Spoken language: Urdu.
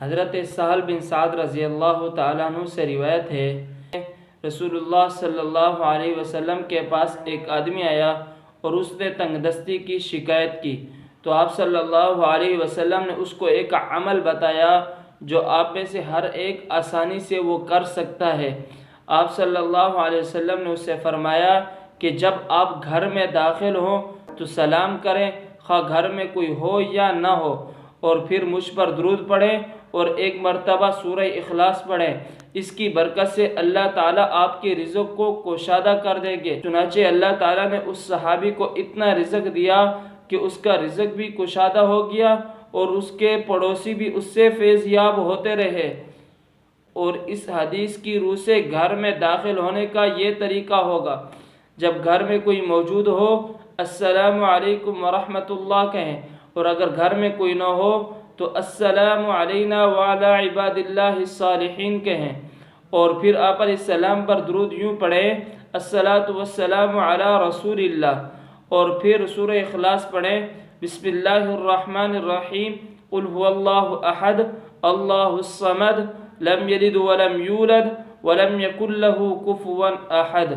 حضرت سہل بن سعد رضی اللہ تعالیٰ عنہ سے روایت ہے، رسول اللہ صلی اللہ علیہ وسلم کے پاس ایک آدمی آیا اور اس نے تنگ دستی کی شکایت کی، تو آپ صلی اللہ علیہ وسلم نے اس کو ایک عمل بتایا جو آپ میں سے ہر ایک آسانی سے وہ کر سکتا ہے۔ آپ صلی اللہ علیہ وسلم نے اس سے فرمایا کہ جب آپ گھر میں داخل ہوں تو سلام کریں، خواہ گھر میں کوئی ہو یا نہ ہو، اور پھر مجھ پر درود پڑھیں اور ایک مرتبہ سورہ اخلاص پڑھیں۔ اس کی برکت سے اللہ تعالیٰ آپ کے رزق کو کشادہ کر دیں گے۔ چنانچہ اللہ تعالیٰ نے اس صحابی کو اتنا رزق دیا کہ اس کا رزق بھی کشادہ ہو گیا اور اس کے پڑوسی بھی اس سے فیض یاب ہوتے رہے۔ اور اس حدیث کی روح سے گھر میں داخل ہونے کا یہ طریقہ ہوگا، جب گھر میں کوئی موجود ہو السلام علیکم ورحمۃ اللہ کہیں، اور اگر گھر میں کوئی نہ ہو تو السلام علینا وعلی عباد اللہ الصالحین کہیں، اور پھر آپ علیہ السلام پر درود یوں پڑھیں الصلاۃ والسلام علی رسول اللہ، اور پھر سورہ اخلاص پڑھیں بسم اللہ الرحمن الرحیم قل هو اللہ احد اللہ الصمد لم یلد ولم یولد ولم یکن له کفوا احد۔